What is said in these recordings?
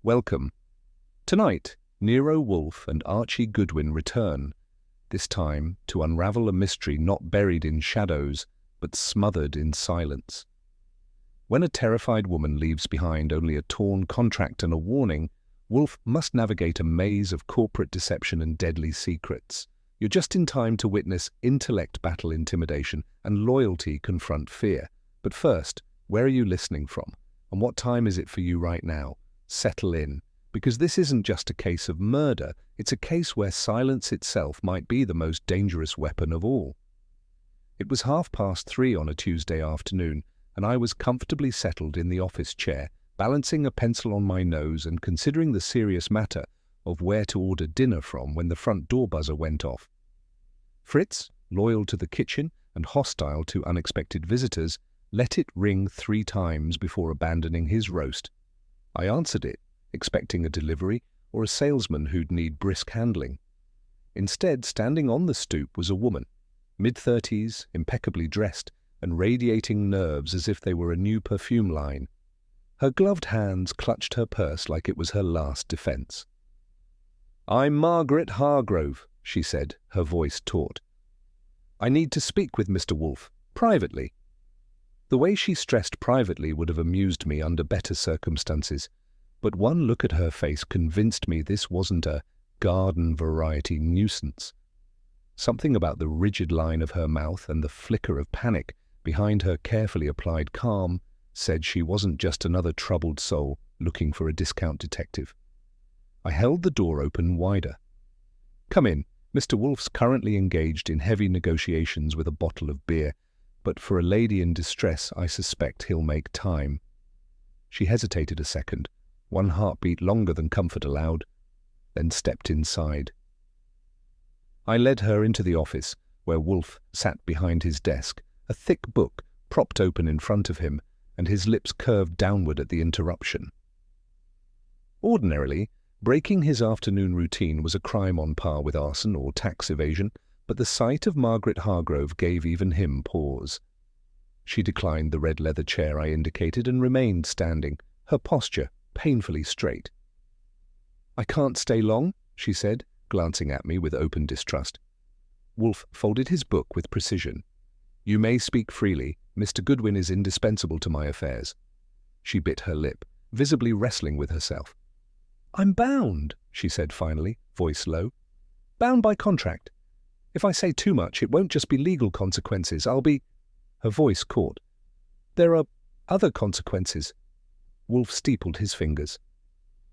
Welcome. Tonight, Nero Wolfe and Archie Goodwin return, this time to unravel a mystery not buried in shadows, but smothered in silence. When a terrified woman leaves behind only a torn contract and a warning, Wolfe must navigate a maze of corporate deception and deadly secrets. You're just in time to witness intellect battle intimidation and loyalty confront fear. But first, where are you listening from? And what time is it for you right now? Settle in, because this isn't just a case of murder, it's a case where silence itself might be the most dangerous weapon of all. It was 3:30 on a Tuesday afternoon, and I was comfortably settled in the office chair, balancing a pencil on my nose and considering the serious matter of where to order dinner from when the front door buzzer went off. Fritz, loyal to the kitchen and hostile to unexpected visitors, let it ring 3 times before abandoning his roast. I answered it, expecting a delivery or a salesman who'd need brisk handling. Instead, standing on the stoop was a woman, mid-30s, impeccably dressed, and radiating nerves as if they were a new perfume line. Her gloved hands clutched her purse like it was her last defense. "I'm Margaret Hargrove," she said, her voice taut. "I need to speak with Mr. Wolfe, privately." The way she stressed privately would have amused me under better circumstances, but one look at her face convinced me this wasn't a garden-variety nuisance. Something about the rigid line of her mouth and the flicker of panic behind her carefully applied calm said she wasn't just another troubled soul looking for a discount detective. I held the door open wider. "Come in. Mr. Wolfe's currently engaged in heavy negotiations with a bottle of beer, but for a lady in distress, I suspect he'll make time." She hesitated a second, one heartbeat longer than comfort allowed, then stepped inside. I led her into the office, where Wolfe sat behind his desk, a thick book propped open in front of him, and his lips curved downward at the interruption. Ordinarily, breaking his afternoon routine was a crime on par with arson or tax evasion, but the sight of Margaret Hargrove gave even him pause. She declined the red leather chair I indicated and remained standing, her posture painfully straight. "I can't stay long," she said, glancing at me with open distrust. Wolfe folded his book with precision. "You may speak freely. Mr. Goodwin is indispensable to my affairs." She bit her lip, visibly wrestling with herself. "I'm bound," she said finally, voice low. "Bound by contract. If I say too much, it won't just be legal consequences. I'll be—" Her voice caught. "There are other consequences." Wolfe steepled his fingers.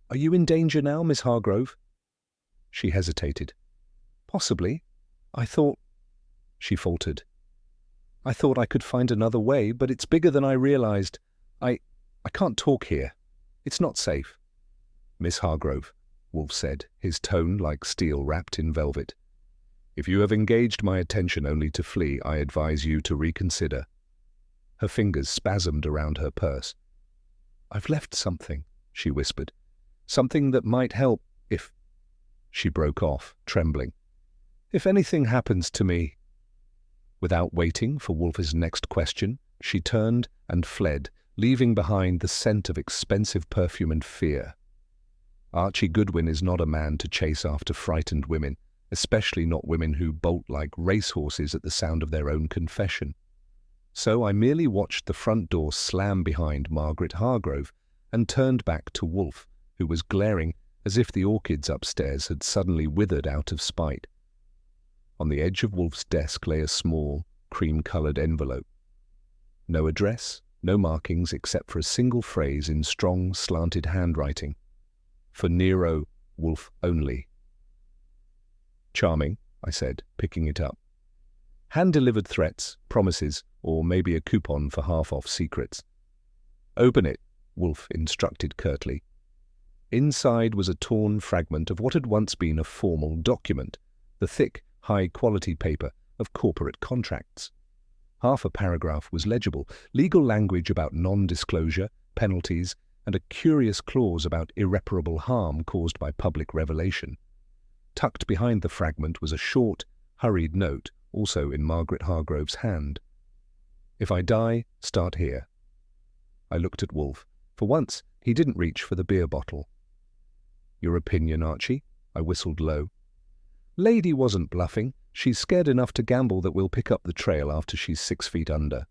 "Are you in danger now, Miss Hargrove?" She hesitated. "Possibly. I thought—" She faltered. "I thought I could find another way, but it's bigger than I realized. I can't talk here. It's not safe." "Miss Hargrove," Wolfe said, his tone like steel wrapped in velvet. "If you have engaged my attention only to flee, I advise you to reconsider." Her fingers spasmed around her purse. "I've left something," she whispered. "Something that might help if—" She broke off, trembling. "If anything happens to me—" Without waiting for Wolfe's next question, she turned and fled, leaving behind the scent of expensive perfume and fear. Archie Goodwin is not a man to chase after frightened women, especially not women who bolt like racehorses at the sound of their own confession. So I merely watched the front door slam behind Margaret Hargrove and turned back to Wolfe, who was glaring as if the orchids upstairs had suddenly withered out of spite. On the edge of Wolfe's desk lay a small, cream-colored envelope. No address, no markings except for a single phrase in strong, slanted handwriting. "For Nero Wolfe only." "Charming," I said, picking it up. "Hand-delivered threats, promises, or maybe a coupon for half-off secrets." "Open it," Wolfe instructed curtly. Inside was a torn fragment of what had once been a formal document, the thick, high-quality paper of corporate contracts. Half a paragraph was legible, legal language about non-disclosure, penalties, and a curious clause about irreparable harm caused by public revelation. Tucked behind the fragment was a short, hurried note, also in Margaret Hargrove's hand. "If I die, start here." I looked at Wolfe. For once, he didn't reach for the beer bottle. Your opinion, Archie? I whistled low. Lady wasn't bluffing. She's scared enough to gamble that we'll pick up the trail after she's 6 feet under.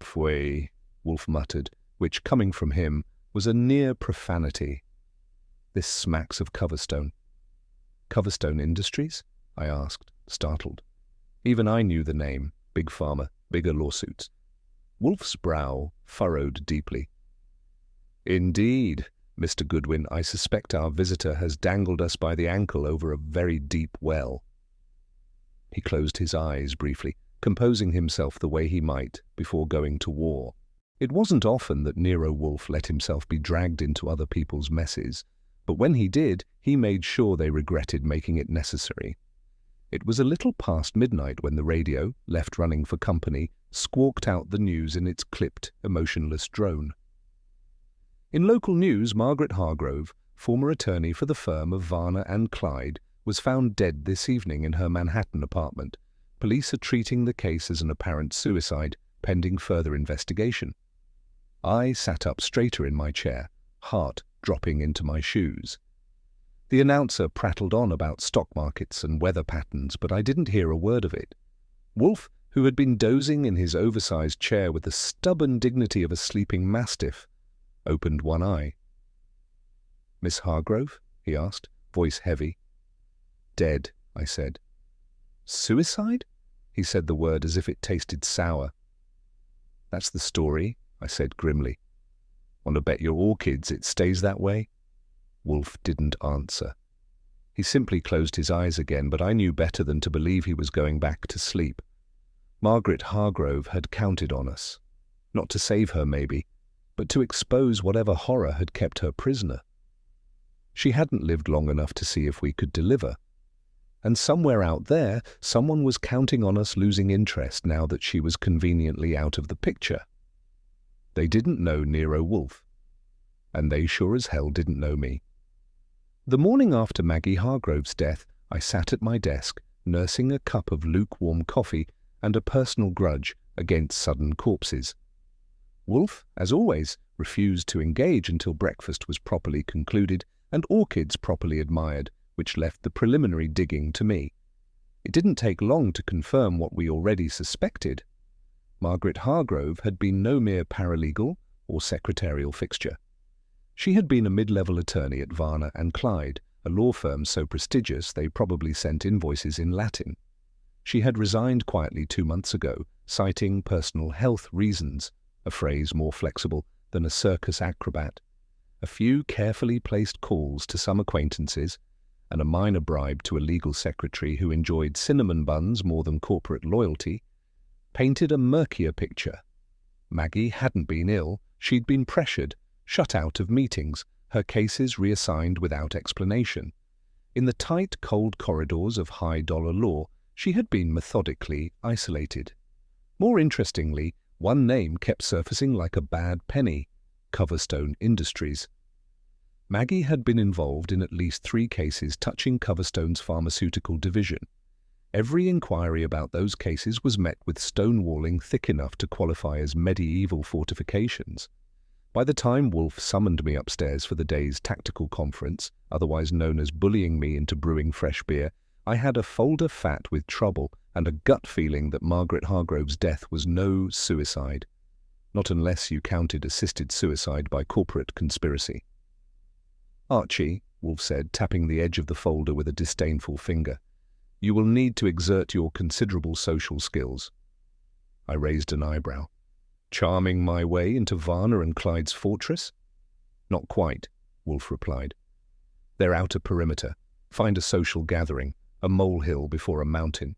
Pfui, Wolfe muttered, which, coming from him, was a near profanity. This smacks of Coverstone. Coverstone Industries? I asked, startled. Even I knew the name. Big pharma, bigger lawsuits. Wolfe's brow furrowed deeply. Indeed, Mr. Goodwin, I suspect our visitor has dangled us by the ankle over a very deep well. He closed his eyes briefly, composing himself the way he might before going to war. It wasn't often that Nero Wolfe let himself be dragged into other people's messes, but when he did, he made sure they regretted making it necessary. It was a little past midnight when the radio, left running for company, squawked out the news in its clipped, emotionless drone. In local news, Margaret Hargrove, former attorney for the firm of Varner and Clyde, was found dead this evening in her Manhattan apartment. Police are treating the case as an apparent suicide, pending further investigation. I sat up straighter in my chair, heart dropping into my shoes. The announcer prattled on about stock markets and weather patterns, but I didn't hear a word of it. Wolfe, who had been dozing in his oversized chair with the stubborn dignity of a sleeping mastiff, opened one eye. Miss Hargrove? He asked, voice heavy. Dead, I said. Suicide? He said the word as if it tasted sour. That's the story, I said grimly. Want to bet your orchids it stays that way? Wolfe didn't answer. He simply closed his eyes again, but I knew better than to believe he was going back to sleep. Margaret Hargrove had counted on us. Not to save her, maybe, but to expose whatever horror had kept her prisoner. She hadn't lived long enough to see if we could deliver. And somewhere out there, someone was counting on us losing interest now that she was conveniently out of the picture. They didn't know Nero Wolfe, and they sure as hell didn't know me. The morning after Maggie Hargrove's death, I sat at my desk, nursing a cup of lukewarm coffee and a personal grudge against sudden corpses. Wolfe, as always, refused to engage until breakfast was properly concluded and orchids properly admired, which left the preliminary digging to me. It didn't take long to confirm what we already suspected. Margaret Hargrove had been no mere paralegal or secretarial fixture. She had been a mid-level attorney at Varner and Clyde, a law firm so prestigious they probably sent invoices in Latin. She had resigned quietly 2 months ago, citing personal health reasons, a phrase more flexible than a circus acrobat. A few carefully placed calls to some acquaintances, and a minor bribe to a legal secretary who enjoyed cinnamon buns more than corporate loyalty, painted a murkier picture. Maggie hadn't been ill, she'd been pressured, shut out of meetings, her cases reassigned without explanation. In the tight, cold corridors of high-dollar law, she had been methodically isolated. More interestingly, one name kept surfacing like a bad penny: Coverstone Industries. Maggie had been involved in at least 3 cases touching Coverstone's pharmaceutical division. Every inquiry about those cases was met with stonewalling thick enough to qualify as medieval fortifications. By the time Wolfe summoned me upstairs for the day's tactical conference, otherwise known as bullying me into brewing fresh beer, I had a folder fat with trouble and a gut feeling that Margaret Hargrove's death was no suicide. Not unless you counted assisted suicide by corporate conspiracy. Archie, Wolfe said, tapping the edge of the folder with a disdainful finger, you will need to exert your considerable social skills. I raised an eyebrow. Charming my way into Varner and Clyde's fortress? Not quite, Wolfe replied. Their outer perimeter. Find a social gathering, a molehill before a mountain.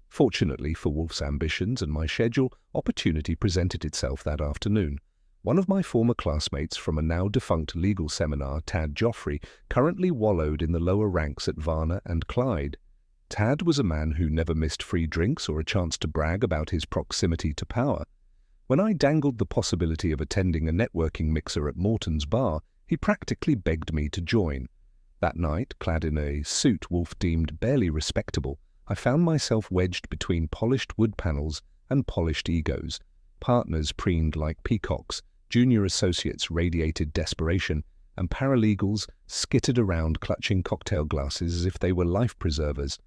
Fortunately for Wolfe's ambitions and my schedule, opportunity presented itself that afternoon. One of my former classmates from a now-defunct legal seminar, Tad Joffrey, currently wallowed in the lower ranks at Varner and Clyde. Tad was a man who never missed free drinks or a chance to brag about his proximity to power. When I dangled the possibility of attending a networking mixer at Morton's bar, he practically begged me to join. That night, clad in a suit Wolfe deemed barely respectable, I found myself wedged between polished wood panels and polished egos. Partners preened like peacocks, junior associates radiated desperation, and paralegals skittered around clutching cocktail glasses as if they were life preservers.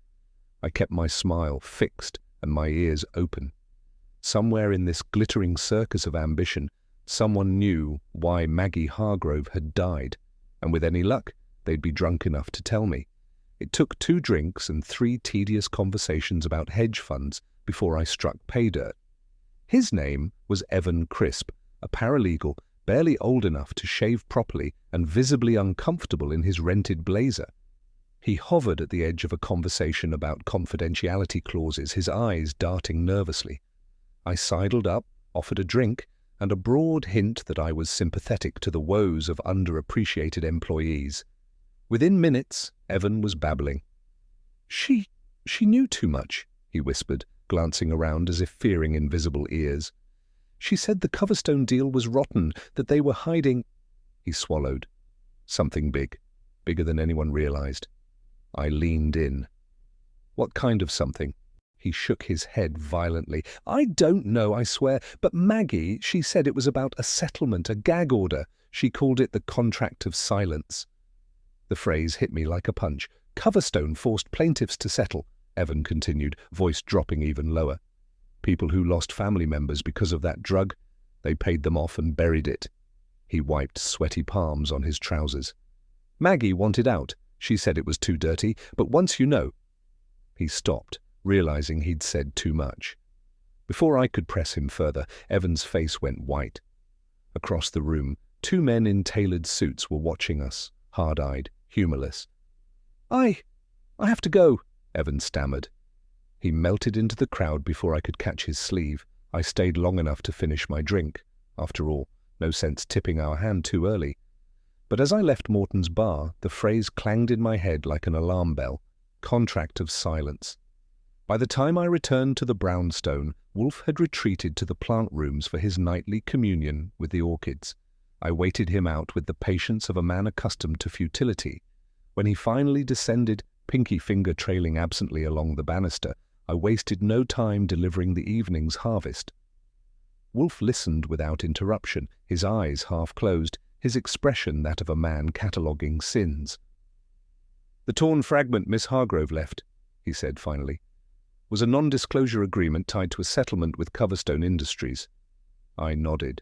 I kept my smile fixed and my ears open. Somewhere in this glittering circus of ambition, someone knew why Maggie Hargrove had died, and with any luck, they'd be drunk enough to tell me. It took 2 drinks and 3 tedious conversations about hedge funds before I struck pay dirt. His name was Evan Crisp, a paralegal barely old enough to shave properly and visibly uncomfortable in his rented blazer. He hovered at the edge of a conversation about confidentiality clauses, his eyes darting nervously. I sidled up, offered a drink, and a broad hint that I was sympathetic to the woes of underappreciated employees. Within minutes, Evan was babbling. She knew too much," he whispered, glancing around as if fearing invisible ears. "She said the Coverstone deal was rotten, that they were hiding—" He swallowed. Something big, bigger than anyone realized. I leaned in. "What kind of something?" He shook his head violently. "I don't know, I swear, but Maggie, she said it was about a settlement, a gag order. She called it the contract of silence." The phrase hit me like a punch. "Coverstone forced plaintiffs to settle," Evan continued, voice dropping even lower. "People who lost family members because of that drug, they paid them off and buried it." He wiped sweaty palms on his trousers. "Maggie wanted out. She said it was too dirty, but once you know—" He stopped, realizing he'd said too much. Before I could press him further, Evan's face went white. Across the room, 2 men in tailored suits were watching us, hard-eyed, humorless. I have to go," Evan stammered. He melted into the crowd before I could catch his sleeve. I stayed long enough to finish my drink. After all, no sense tipping our hand too early. But as I left Morton's bar, the phrase clanged in my head like an alarm bell. Contract of silence. By the time I returned to the brownstone, Wolfe had retreated to the plant rooms for his nightly communion with the orchids. I waited him out with the patience of a man accustomed to futility. When he finally descended, pinky finger trailing absently along the banister, I wasted no time delivering the evening's harvest. Wolfe listened without interruption, his eyes half closed, his expression that of a man cataloguing sins. "The torn fragment Miss Hargrove left," he said finally, "was a non-disclosure agreement tied to a settlement with Coverstone Industries." I nodded.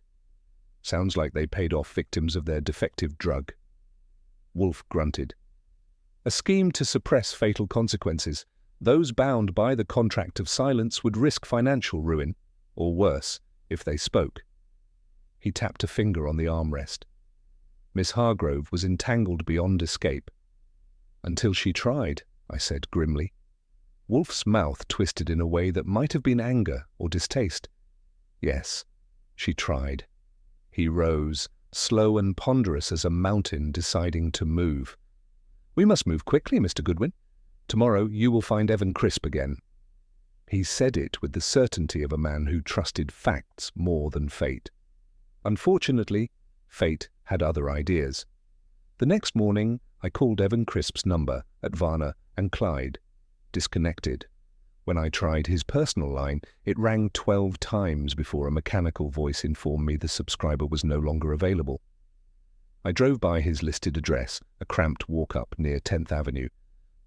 "Sounds like they paid off victims of their defective drug." Wolfe grunted. "A scheme to suppress fatal consequences. Those bound by the contract of silence would risk financial ruin, or worse, if they spoke." He tapped a finger on the armrest. "Miss Hargrove was entangled beyond escape." "Until she tried," I said grimly. Wolfe's mouth twisted in a way that might have been anger or distaste. "Yes, she tried." He rose, slow and ponderous as a mountain deciding to move. "We must move quickly, Mr. Goodwin. Tomorrow you will find Evan Crisp again." He said it with the certainty of a man who trusted facts more than fate. Unfortunately, fate had other ideas. The next morning, I called Evan Crisp's number at Varner and Clyde. Disconnected. When I tried his personal line, it rang 12 times before a mechanical voice informed me the subscriber was no longer available. I drove by his listed address, a cramped walk-up near 10th Avenue.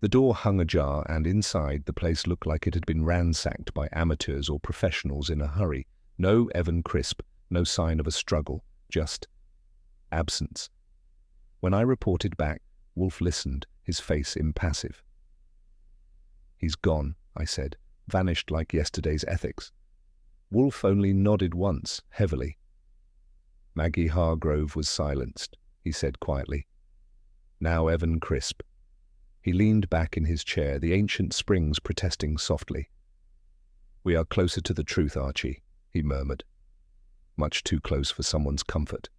The door hung ajar, and inside the place looked like it had been ransacked by amateurs or professionals in a hurry. No Evan Crisp, no sign of a struggle, just absence. When I reported back, Wolfe listened, his face impassive. "He's gone," I said, "vanished like yesterday's ethics." Wolfe only nodded once, heavily. "Maggie Hargrove was silenced," he said quietly. "Now Evan Crisp." He leaned back in his chair, the ancient springs protesting softly. "We are closer to the truth, Archie," he murmured. "Much too close for someone's comfort."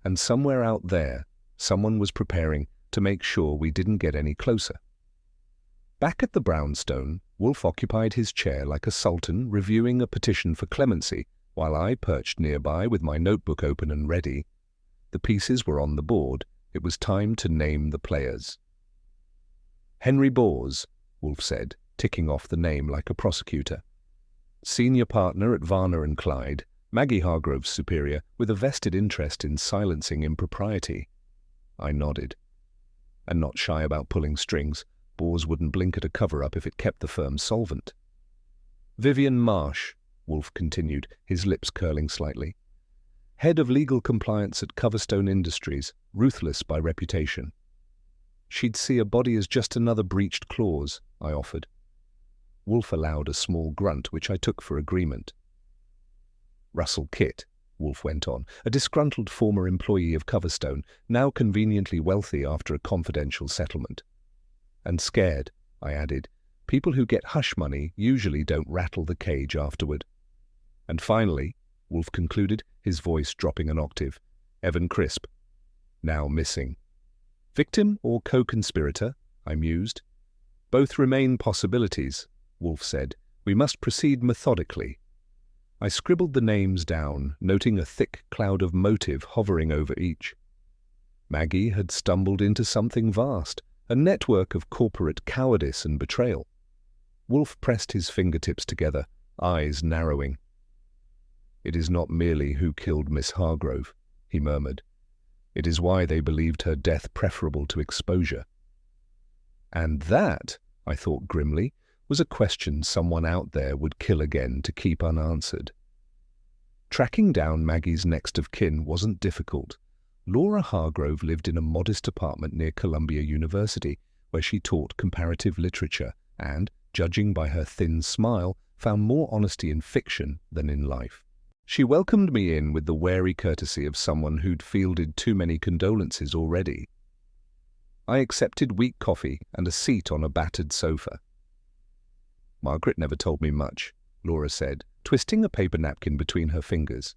And somewhere out there, someone was preparing to make sure we didn't get any closer. Back at the brownstone, Wolfe occupied his chair like a sultan reviewing a petition for clemency, while I perched nearby with my notebook open and ready. The pieces were on the board. It was time to name the players. "Henry Bors," Wolfe said, ticking off the name like a prosecutor. "Senior partner at Varner and Clyde, Maggie Hargrove's superior, with a vested interest in silencing impropriety." I nodded. And not shy about pulling strings. Bors wouldn't blink at a cover-up if it kept the firm solvent. Vivian Marsh, Wolfe continued, his lips curling slightly. Head of legal compliance at Coverstone Industries, ruthless by reputation. She'd see a body as just another breached clause, I offered. Wolfe allowed a small grunt, which I took for agreement. Russell Kitt, Wolfe went on, a disgruntled former employee of Coverstone, now conveniently wealthy after a confidential settlement. And scared, I added. People who get hush money usually don't rattle the cage afterward. And finally, Wolfe concluded, his voice dropping an octave, Evan Crisp, now missing. Victim or co-conspirator? I mused. Both remain possibilities, Wolfe said. We must proceed methodically. I scribbled the names down, noting a thick cloud of motive hovering over each. Maggie had stumbled into something vast, a network of corporate cowardice and betrayal. Wolfe pressed his fingertips together, eyes narrowing. It is not merely who killed Miss Hargrove, he murmured. It is why they believed her death preferable to exposure. And that, I thought grimly, was a question someone out there would kill again to keep unanswered. Tracking down Maggie's next of kin wasn't difficult. Laura Hargrove lived in a modest apartment near Columbia University, where she taught comparative literature and, judging by her thin smile, found more honesty in fiction than in life. She welcomed me in with the wary courtesy of someone who'd fielded too many condolences already. I accepted weak coffee and a seat on a battered sofa. Margaret never told me much, Laura said, twisting a paper napkin between her fingers.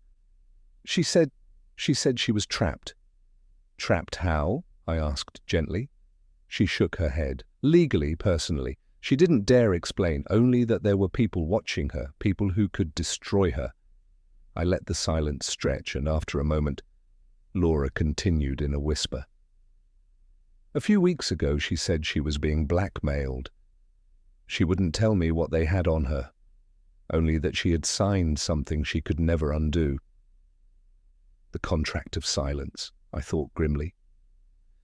She said she was trapped. Trapped how? I asked gently. She shook her head. Legally, personally. She didn't dare explain, only that there were people watching her, people who could destroy her. I let the silence stretch, and after a moment, Laura continued in a whisper. A few weeks ago she said she was being blackmailed. She wouldn't tell me what they had on her, only that she had signed something she could never undo. The contract of silence, I thought grimly.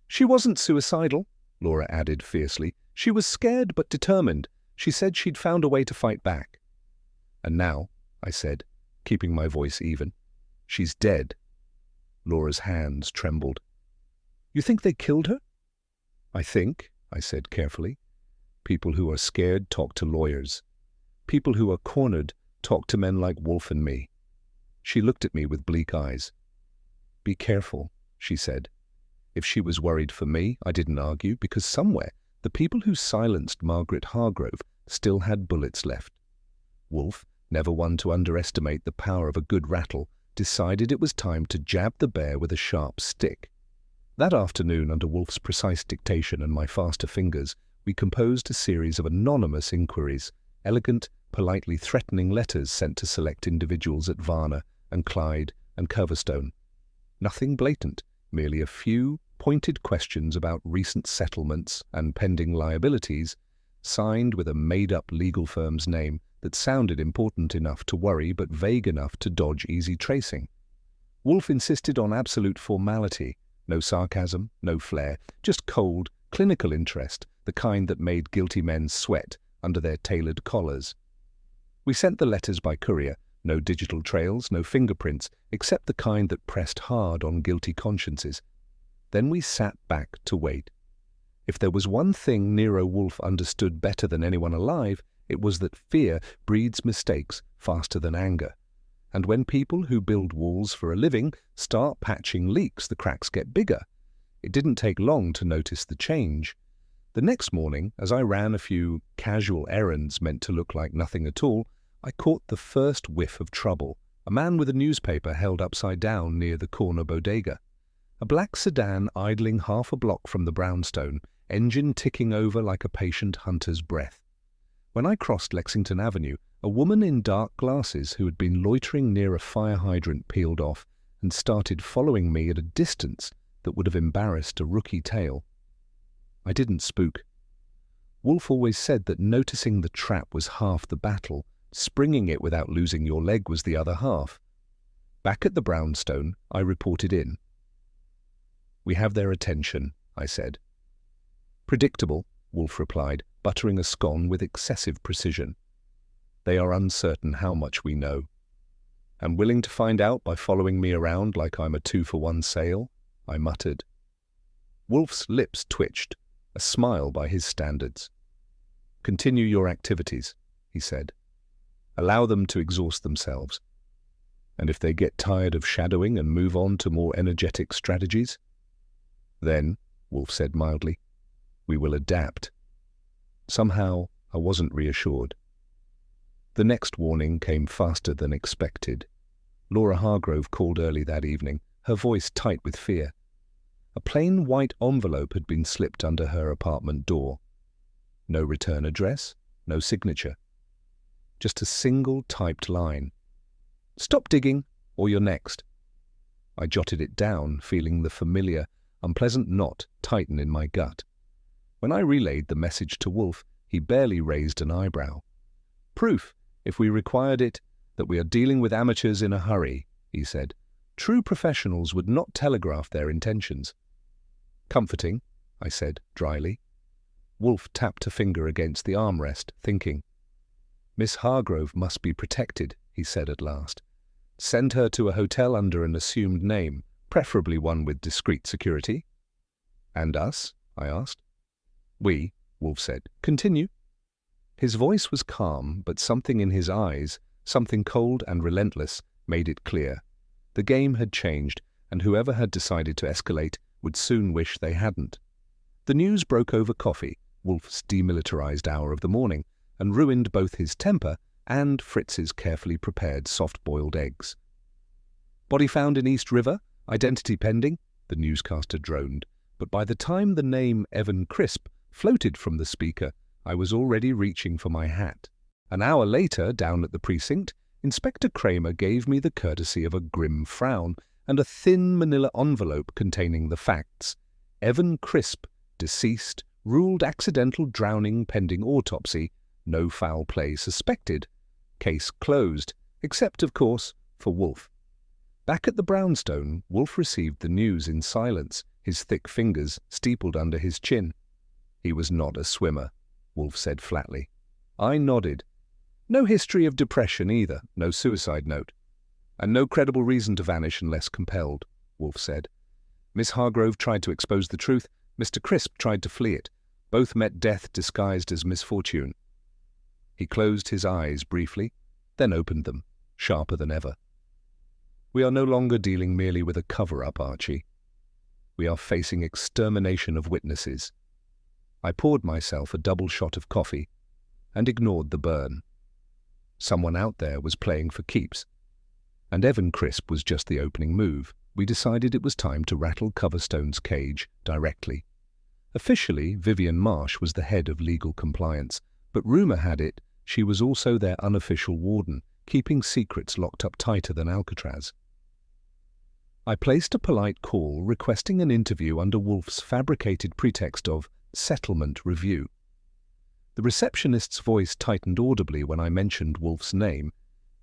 She wasn't suicidal, Laura added fiercely. She was scared but determined. She said she'd found a way to fight back. And now, I said, keeping my voice even, she's dead. Laura's hands trembled. You think they killed her? I think, I said carefully. People who are scared talk to lawyers. People who are cornered talk to men like Wolfe and me. She looked at me with bleak eyes. Be careful, she said. If she was worried for me, I didn't argue, because somewhere the people who silenced Margaret Hargrove still had bullets left. Wolfe, never one to underestimate the power of a good rattle, decided it was time to jab the bear with a sharp stick. That afternoon, under Wolfe's precise dictation and my faster fingers, we composed a series of anonymous inquiries, elegant, politely threatening letters sent to select individuals at Varna and Clyde and Coverstone. Nothing blatant, merely a few pointed questions about recent settlements and pending liabilities, signed with a made-up legal firm's name that sounded important enough to worry but vague enough to dodge easy tracing. Wolfe insisted on absolute formality, no sarcasm, no flair, just cold, clinical interest, the kind that made guilty men sweat under their tailored collars. We sent the letters by courier, no digital trails, no fingerprints, except the kind that pressed hard on guilty consciences. Then we sat back to wait. If there was one thing Nero Wolfe understood better than anyone alive, it was that fear breeds mistakes faster than anger. And when people who build walls for a living start patching leaks, the cracks get bigger. It didn't take long to notice the change. The next morning, as I ran a few casual errands meant to look like nothing at all, I caught the first whiff of trouble. A man with a newspaper held upside down near the corner bodega. A black sedan idling half a block from the brownstone, engine ticking over like a patient hunter's breath. When I crossed Lexington Avenue, a woman in dark glasses who had been loitering near a fire hydrant peeled off and started following me at a distance that would have embarrassed a rookie tail. I didn't spook. Wolfe always said that noticing the trap was half the battle, springing it without losing your leg was the other half. Back at the brownstone, I reported in. We have their attention, I said. Predictable, Wolfe replied, buttering a scone with excessive precision. They are uncertain how much we know. And willing to find out by following me around like I'm a 2-for-1 sale, I muttered. Wolfe's lips twitched, a smile by his standards. Continue your activities, he said. Allow them to exhaust themselves. And if they get tired of shadowing and move on to more energetic strategies, then, Wolfe said mildly, we will adapt. Somehow, I wasn't reassured. The next warning came faster than expected. Laura Hargrove called early that evening, her voice tight with fear. A plain white envelope had been slipped under her apartment door. No return address, no signature. Just a single typed line. Stop digging, or you're next. I jotted it down, feeling the familiar, unpleasant knot tighten in my gut. When I relayed the message to Wolfe, he barely raised an eyebrow. Proof, if we required it, that we are dealing with amateurs in a hurry, he said. True professionals would not telegraph their intentions. Comforting, I said dryly. Wolfe tapped a finger against the armrest, thinking. Miss Hargrove must be protected, he said at last. Send her to a hotel under an assumed name, preferably one with discreet security. And us? I asked. We, Wolfe said. Continue. His voice was calm, but something in his eyes, something cold and relentless, made it clear. The game had changed, and whoever had decided to escalate would soon wish they hadn't. The news broke over coffee, Wolfe's demilitarized hour of the morning, and ruined both his temper and Fritz's carefully prepared soft-boiled eggs. Body found in East River, identity pending, the newscaster droned, but by the time the name Evan Crisp floated from the speaker, I was already reaching for my hat. An hour later, down at the precinct, Inspector Kramer gave me the courtesy of a grim frown and a thin manila envelope containing the facts. Evan Crisp, deceased, ruled accidental drowning pending autopsy, no foul play suspected, case closed, except, of course, for Wolfe. Back at the brownstone, Wolfe received the news in silence, his thick fingers steepled under his chin. He was not a swimmer, Wolfe said flatly. I nodded. No history of depression either, no suicide note. And no credible reason to vanish unless compelled, Wolfe said. Miss Hargrove tried to expose the truth, Mr. Crisp tried to flee it. Both met death disguised as misfortune. He closed his eyes briefly, then opened them, sharper than ever. We are no longer dealing merely with a cover-up, Archie. We are facing extermination of witnesses. I poured myself a double shot of coffee and ignored the burn. Someone out there was playing for keeps, and Evan Crisp was just the opening move. We decided it was time to rattle Coverstone's cage directly. Officially, Vivian Marsh was the head of legal compliance, but rumour had it she was also their unofficial warden, keeping secrets locked up tighter than Alcatraz. I placed a polite call requesting an interview under Wolfe's fabricated pretext of settlement review. The receptionist's voice tightened audibly when I mentioned Wolfe's name,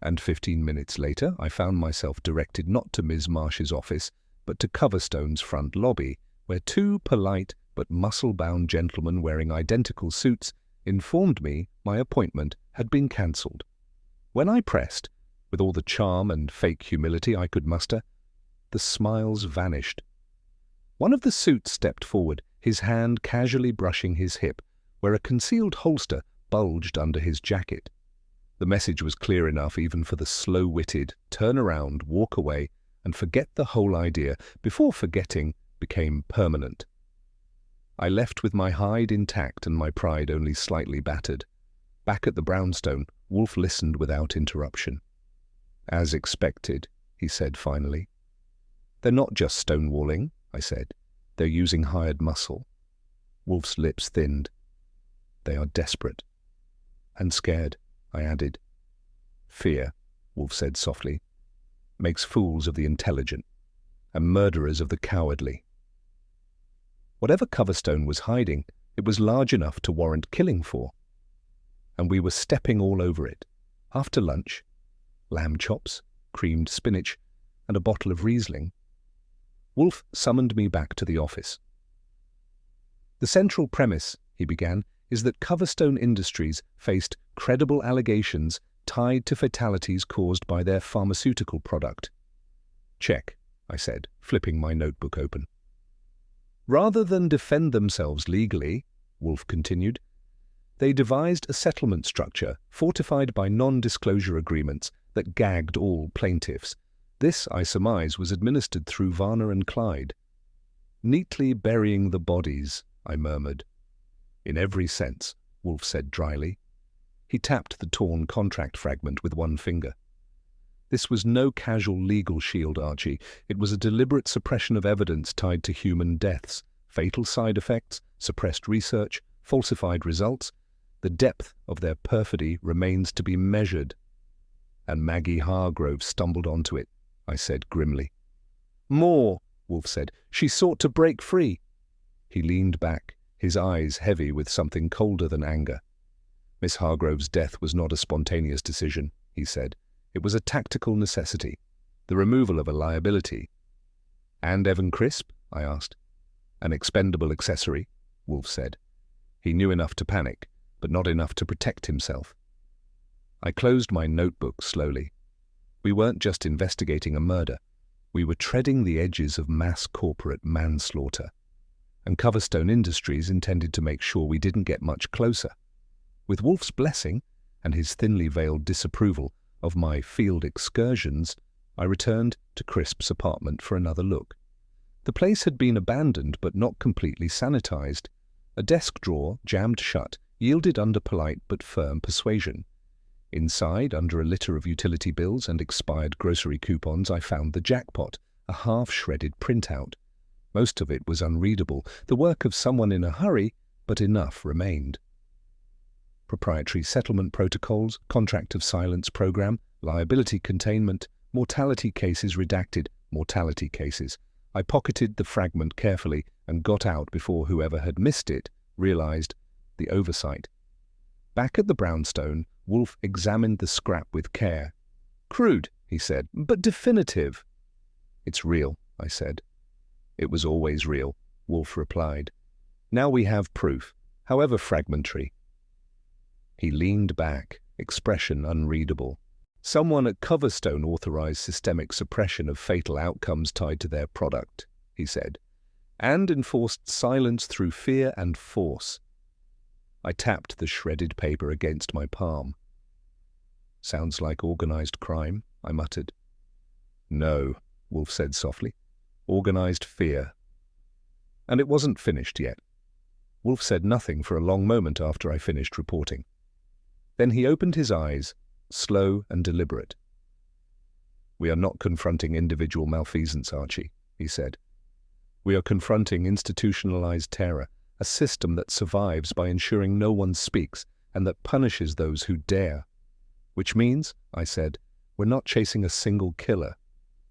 and 15 minutes later I found myself directed not to Ms. Marsh's office, but to Coverstone's front lobby, where two polite but muscle-bound gentlemen wearing identical suits informed me my appointment had been cancelled. When I pressed, with all the charm and fake humility I could muster, the smiles vanished. One of the suits stepped forward, his hand casually brushing his hip, where a concealed holster bulged under his jacket. The message was clear enough even for the slow-witted turn around, walk away, and forget the whole idea before forgetting became permanent. I left with my hide intact and my pride only slightly battered. Back at the brownstone, Wolfe listened without interruption. As expected, he said finally. They're not just stonewalling, I said. They're using hired muscle. Wolfe's lips thinned. They are desperate. And scared, I added. Fear, Wolfe said softly, makes fools of the intelligent and murderers of the cowardly. Whatever Coverstone was hiding, it was large enough to warrant killing for. And we were stepping all over it. After lunch, lamb chops, creamed spinach, and a bottle of Riesling. Wolfe summoned me back to the office. "The central premise," he began, "is that Coverstone Industries faced credible allegations tied to fatalities caused by their pharmaceutical product." "Check," I said, flipping my notebook open. "Rather than defend themselves legally," Wolfe continued, "they devised a settlement structure fortified by non-disclosure agreements that gagged all plaintiffs. This, I surmise, was administered through Varner and Clyde." "Neatly burying the bodies," I murmured. "In every sense," Wolfe said dryly. He tapped the torn contract fragment with one finger. "This was no casual legal shield, Archie. It was a deliberate suppression of evidence tied to human deaths, fatal side effects, suppressed research, falsified results. The depth of their perfidy remains to be measured." "And Maggie Hargrove stumbled onto it," I said grimly. "More," Wolfe said. "She sought to break free." He leaned back, his eyes heavy with something colder than anger. "Miss Hargrove's death was not a spontaneous decision," he said. "It was a tactical necessity, the removal of a liability." "And Evan Crisp?" I asked. "An expendable accessory," Wolfe said. He knew enough to panic, but not enough to protect himself. I closed my notebook slowly. We weren't just investigating a murder. We were treading the edges of mass corporate manslaughter. And Coverstone Industries intended to make sure we didn't get much closer. With Wolfe's blessing and his thinly veiled disapproval of my field excursions, I returned to Crisp's apartment for another look. The place had been abandoned but not completely sanitized. A desk drawer, jammed shut, yielded under polite but firm persuasion. Inside, under a litter of utility bills and expired grocery coupons, I found the jackpot, a half-shredded printout. Most of it was unreadable, the work of someone in a hurry, but enough remained. Proprietary settlement protocols, contract of silence program, liability containment, mortality cases redacted, mortality cases. I pocketed the fragment carefully and got out before whoever had missed it realized the oversight. Back at the brownstone, Wolfe examined the scrap with care. "Crude," he said, "but definitive." "It's real," I said. "It was always real," Wolfe replied. "Now we have proof, however fragmentary." He leaned back, expression unreadable. "Someone at Coverstone authorized systemic suppression of fatal outcomes tied to their product," he said, "and enforced silence through fear and force." I tapped the shredded paper against my palm. "Sounds like organized crime," I muttered. "No," Wolfe said softly. "Organized fear." And it wasn't finished yet. Wolfe said nothing for a long moment after I finished reporting. Then he opened his eyes, slow and deliberate. "We are not confronting individual malfeasance, Archie," he said. "We are confronting institutionalized terror, a system that survives by ensuring no one speaks and that punishes those who dare." "Which means," I said, "we're not chasing a single killer."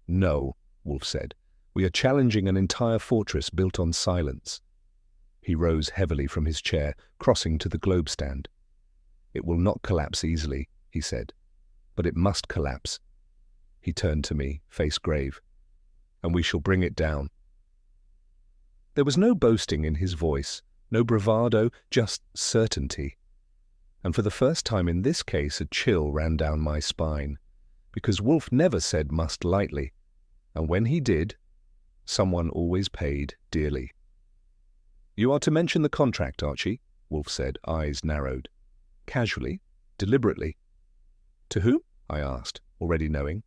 "No," Wolfe said. "We are challenging an entire fortress built on silence." He rose heavily from his chair, crossing to the globe stand. "It will not collapse easily," he said, "but it must collapse." He turned to me, face grave. "And we shall bring it down." There was no boasting in his voice, no bravado, just certainty. And for the first time in this case, a chill ran down my spine, because Wolfe never said "must" lightly, and when he did, someone always paid dearly. "You are to mention the contract, Archie," Wolfe said, eyes narrowed. Casually, deliberately. "To whom?" I asked, already knowing.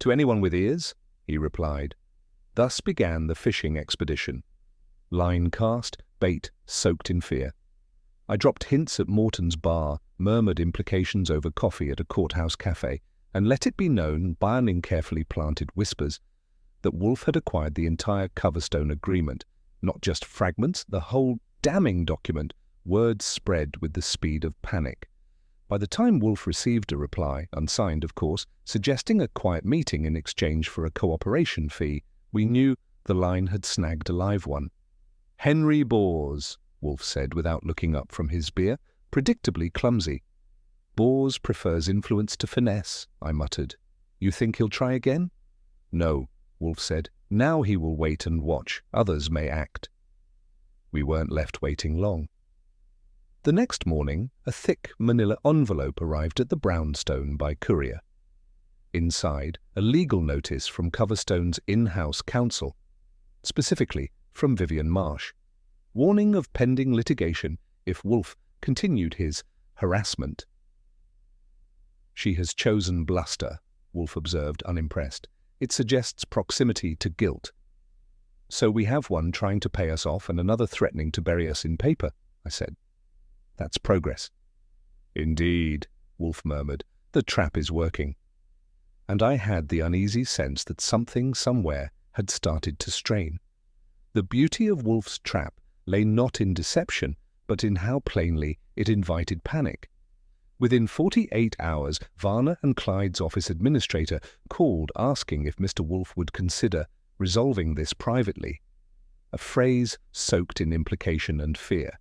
"To anyone with ears," he replied. Thus began the fishing expedition. Line cast, bait soaked in fear. I dropped hints at Morton's bar, murmured implications over coffee at a courthouse cafe, and let it be known, barring carefully planted whispers, that Wolfe had acquired the entire Coverstone agreement, not just fragments, the whole damning document. Words spread with the speed of panic. By the time Wolfe received a reply, unsigned of course, suggesting a quiet meeting in exchange for a cooperation fee, we knew the line had snagged a live one. "Henry Bors," Wolfe said without looking up from his beer, predictably clumsy. "Bors prefers influence to finesse," I muttered. "You think he'll try again?" "No," Wolfe said, Now he will wait and watch. Others may act. We weren't left waiting long. The next morning, a thick manila envelope arrived at the brownstone by courier. Inside, a legal notice from Coverstone's in-house counsel, specifically from Vivian Marsh, warning of pending litigation if Wolfe continued his harassment. "She has chosen bluster," Wolfe observed, unimpressed. "It suggests proximity to guilt." "So we have one trying to pay us off and another threatening to bury us in paper," I said. "That's progress." "Indeed," Wolfe murmured. "The trap is working." And I had the uneasy sense that something somewhere had started to strain. The beauty of Wolfe's trap lay not in deception, but in how plainly it invited panic. Within 48 hours, Varner and Clyde's office administrator called asking if Mr. Wolfe would consider resolving this privately, a phrase soaked in implication and fear.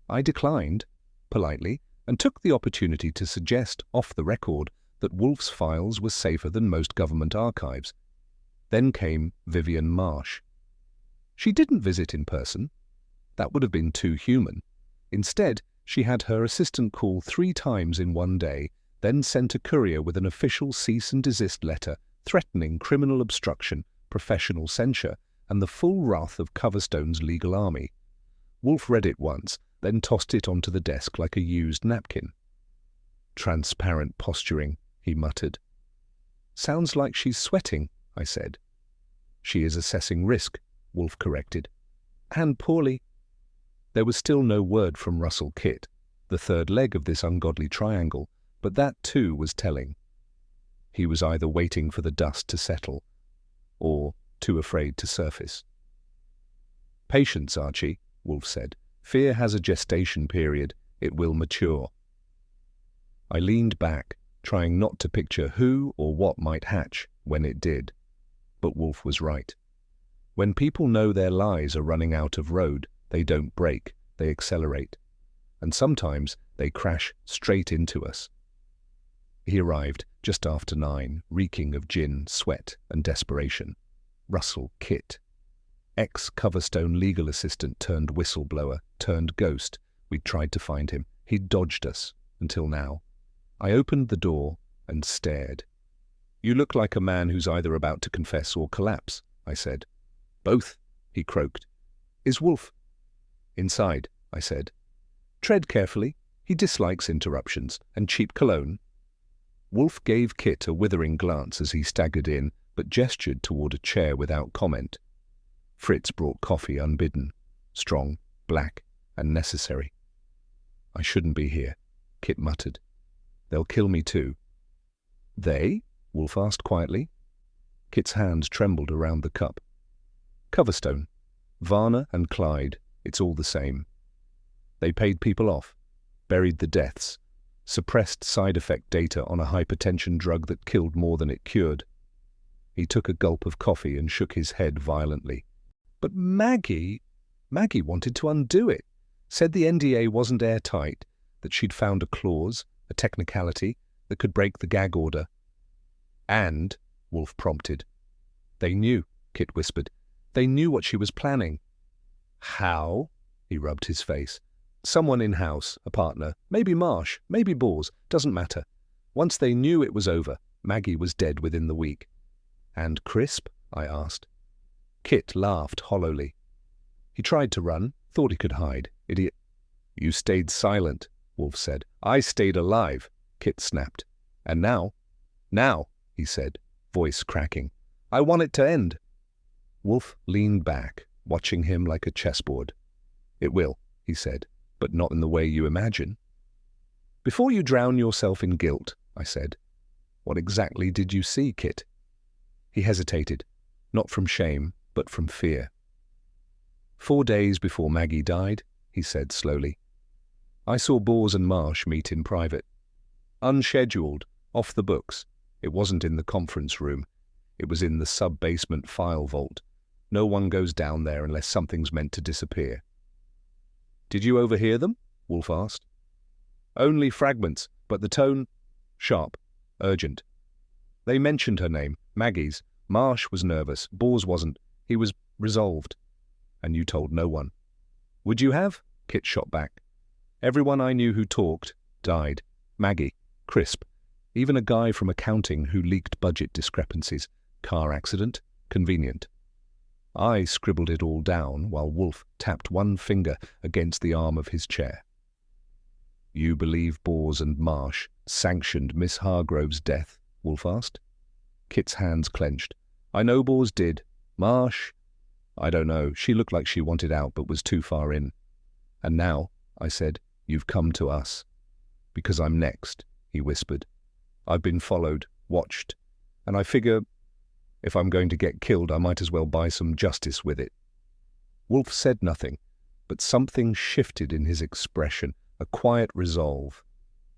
I declined, politely, and took the opportunity to suggest, off the record, that Wolfe's files were safer than most government archives. Then came Vivian Marsh. She didn't visit in person. That would have been too human. Instead, she had her assistant call 3 times in one day, then sent a courier with an official cease and desist letter threatening criminal obstruction, professional censure, and the full wrath of Coverstone's legal army. Wolfe read it once, then tossed it onto the desk like a used napkin. "Transparent posturing," he muttered. "Sounds like she's sweating," I said. "She is assessing risk," Wolfe corrected. "And poorly." There was still no word from Russell Kit, the third leg of this ungodly triangle, but that too was telling. He was either waiting for the dust to settle, or too afraid to surface. "Patience, Archie," Wolfe said. "Fear has a gestation period. It will mature." I leaned back, trying not to picture who or what might hatch when it did. But Wolfe was right. When people know their lies are running out of road, they don't brake, they accelerate. And sometimes they crash straight into us. He arrived just after 9, reeking of gin, sweat, and desperation. Russell Kit. Ex-Coverstone legal assistant turned whistleblower, turned ghost. We'd tried to find him. He'd dodged us, until now. I opened the door and stared. "You look like a man who's either about to confess or collapse," I said. "Both," he croaked. "Is Wolfe?" "Inside," I said. "Tread carefully. He dislikes interruptions and cheap cologne." Wolfe gave Kit a withering glance as he staggered in, but gestured toward a chair without comment. Fritz brought coffee unbidden, strong, black, and necessary. "I shouldn't be here," Kit muttered. "They'll kill me too." "They?" Wolfe asked quietly. Kit's hands trembled around the cup. "Coverstone. Varner and Clyde. It's all the same. They paid people off, buried the deaths, suppressed side effect data on a hypertension drug that killed more than it cured." He took a gulp of coffee and shook his head violently. "But Maggie wanted to undo it. Said the NDA wasn't airtight, that she'd found a clause, a technicality, that could break the gag order." "And," Wolfe prompted. "They knew," Kit whispered. "They knew what she was planning." "How?" He rubbed his face. "Someone in-house, a partner, maybe Marsh, maybe Bors, doesn't matter. Once they knew it was over, Maggie was dead within the week." "And Crisp?" I asked. Kit laughed hollowly. "He tried to run, thought he could hide. Idiot." "You stayed silent," Wolfe said. "I stayed alive," Kit snapped. "And now?" "Now," he said, voice cracking. "I want it to end." Wolfe leaned back, watching him like a chessboard. "It will," he said, "but not in the way you imagine." "Before you drown yourself in guilt," I said. "What exactly did you see, Kit?" He hesitated, not from shame, but from fear. 4 days before Maggie died, he said slowly, "I saw Bors and Marsh meet in private. Unscheduled, off the books. It wasn't in the conference room. It was in the sub-basement file vault. No one goes down there unless something's meant to disappear." "Did you overhear them?" Wolfe asked. "Only fragments, but the tone, sharp, urgent. They mentioned her name, Maggie's. Marsh was nervous, Bors wasn't. He was resolved. And you told no one. Would you have? Kit shot back. Everyone I knew who talked died. Maggie, Crisp, even a guy from accounting who leaked budget discrepancies. Car accident, convenient. I scribbled it all down while Wolfe tapped one finger against the arm of his chair. You believe Bors and Marsh sanctioned Miss Hargrove's death? Wolfe asked. Kit's hands clenched. I know Bors did. Marsh? I don't know. She looked like she wanted out but was too far in. And now, I said, you've come to us. Because I'm next, he whispered. I've been followed, watched, and I figure if I'm going to get killed, I might as well buy some justice with it. Wolfe said nothing, but something shifted in his expression, a quiet resolve.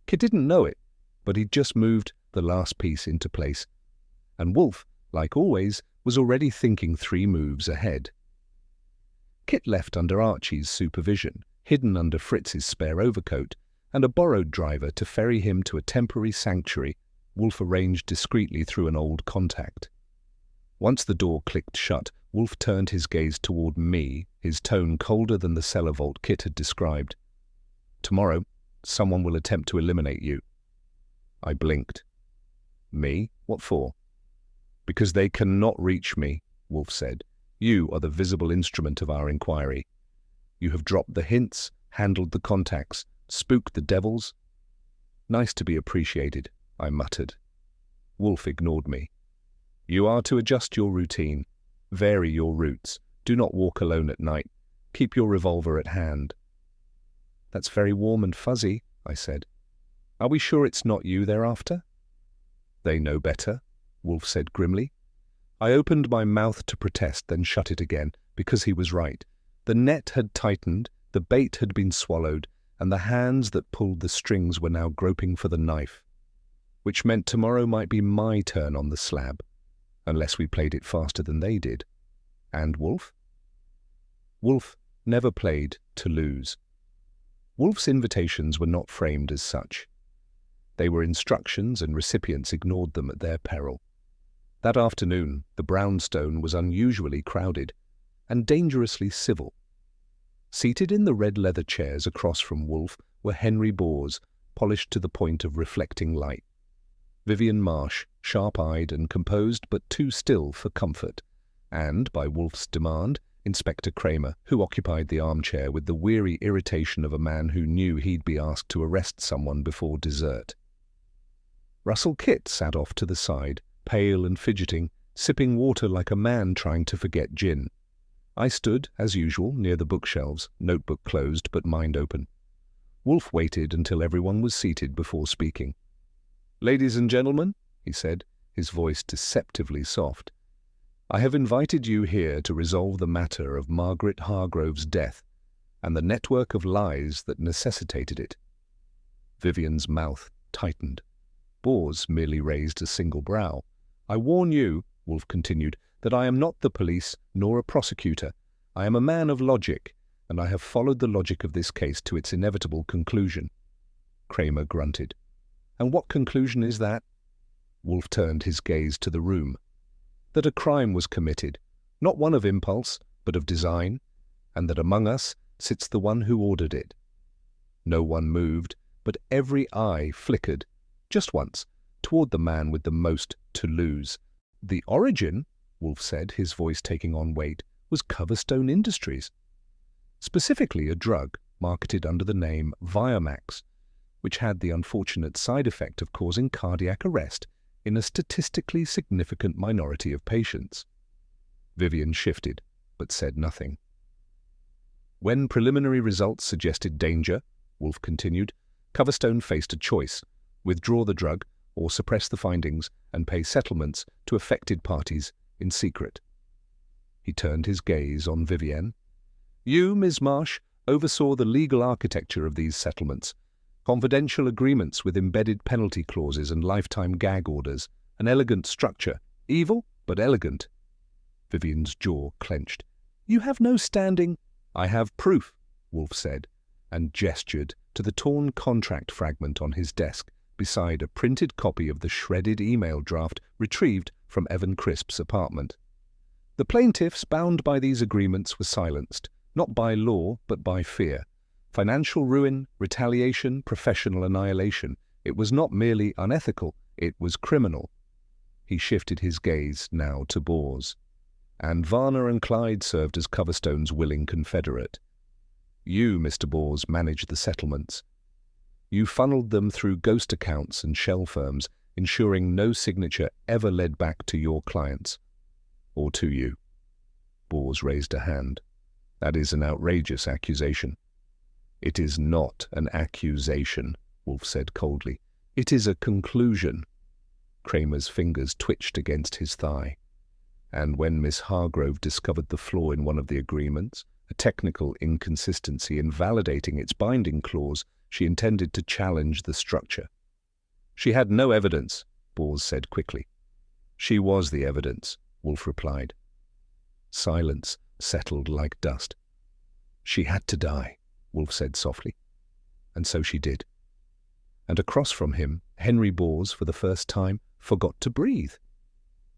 Kit didn't know it, but he'd just moved the last piece into place. And Wolfe, like always, was already thinking 3 moves ahead. Kit left under Archie's supervision, hidden under Fritz's spare overcoat, and a borrowed driver to ferry him to a temporary sanctuary Wolfe arranged discreetly through an old contact. Once the door clicked shut, Wolfe turned his gaze toward me, his tone colder than the cellar vault Kit had described. Tomorrow, someone will attempt to eliminate you. I blinked. Me? What for? Because they cannot reach me, Wolfe said. You are the visible instrument of our inquiry. You have dropped the hints, handled the contacts, spooked the devils. Nice to be appreciated, I muttered. Wolfe ignored me. You are to adjust your routine, vary your routes, do not walk alone at night, keep your revolver at hand. That's very warm and fuzzy, I said. Are we sure it's not you they're after? They know better, Wolfe said grimly. I opened my mouth to protest, then shut it again, because he was right. The net had tightened, the bait had been swallowed, and the hands that pulled the strings were now groping for the knife, which meant tomorrow might be my turn on the slab, unless we played it faster than they did. And Wolfe? Wolfe never played to lose. Wolfe's invitations were not framed as such. They were instructions, and recipients ignored them at their peril. That afternoon, the brownstone was unusually crowded and dangerously civil. Seated in the red leather chairs across from Wolfe were Henry Bors, polished to the point of reflecting light. Vivian Marsh, sharp-eyed and composed but too still for comfort, and, by Wolfe's demand, Inspector Kramer, who occupied the armchair with the weary irritation of a man who knew he'd be asked to arrest someone before dessert. Russell Kit sat off to the side, pale and fidgeting, sipping water like a man trying to forget gin. I stood, as usual, near the bookshelves, notebook closed but mind open. Wolfe waited until everyone was seated before speaking. "Ladies and gentlemen," he said, his voice deceptively soft, "I have invited you here to resolve the matter of Margaret Hargrove's death and the network of lies that necessitated it." Vivian's mouth tightened. Bors merely raised a single brow. "I warn you," Wolfe continued, "that I am not the police nor a prosecutor. I am a man of logic, and I have followed the logic of this case to its inevitable conclusion." Kramer grunted. "And what conclusion is that?" Wolfe turned his gaze to the room. "That a crime was committed, not one of impulse, but of design, and that among us sits the one who ordered it." No one moved, but every eye flickered, just once, toward the man with the most to lose. "The origin," Wolfe said, his voice taking on weight, "was Coverstone Industries. Specifically a drug marketed under the name Viamax, which had the unfortunate side effect of causing cardiac arrest in a statistically significant minority of patients." Vivian shifted, but said nothing. "When preliminary results suggested danger," Wolfe continued, "Coverstone faced a choice: withdraw the drug or suppress the findings and pay settlements to affected parties in secret." He turned his gaze on Vivian. "You, Ms. Marsh, oversaw the legal architecture of these settlements. Confidential agreements with embedded penalty clauses and lifetime gag orders. An elegant structure. Evil, but elegant." Vivian's jaw clenched. "You have no standing—" "I have proof," Wolfe said, and gestured to the torn contract fragment on his desk beside a printed copy of the shredded email draft retrieved from Evan Crisp's apartment. The plaintiffs, bound by these agreements, were silenced, not by law, but by fear. Financial ruin, retaliation, professional annihilation. It was not merely unethical, it was criminal. He shifted his gaze now to Bors. And Varner and Clyde served as Coverstone's willing confederate. You, Mr. Bors, managed the settlements. You funneled them through ghost accounts and shell firms, ensuring no signature ever led back to your clients. Or to you. Bors raised a hand. That is an outrageous accusation. It is not an accusation, Wolfe said coldly. It is a conclusion. Kramer's fingers twitched against his thigh. And when Miss Hargrove discovered the flaw in one of the agreements, a technical inconsistency invalidating its binding clause, she intended to challenge the structure. She had no evidence, Bors said quickly. She was the evidence, Wolfe replied. Silence settled like dust. She had to die, Wolfe said softly. And so she did. And across from him, Henry Bors, for the first time, forgot to breathe.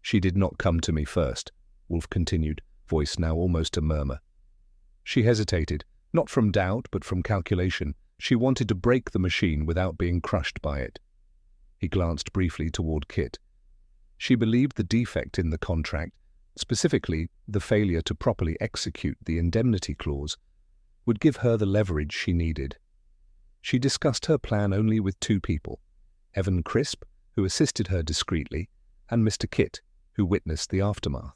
She did not come to me first, Wolfe continued, voice now almost a murmur. She hesitated, not from doubt but from calculation. She wanted to break the machine without being crushed by it. He glanced briefly toward Kit. She believed the defect in the contract, specifically the failure to properly execute the indemnity clause, would give her the leverage she needed. She discussed her plan only with two people, Evan Crisp, who assisted her discreetly, and Mr. Kit, who witnessed the aftermath.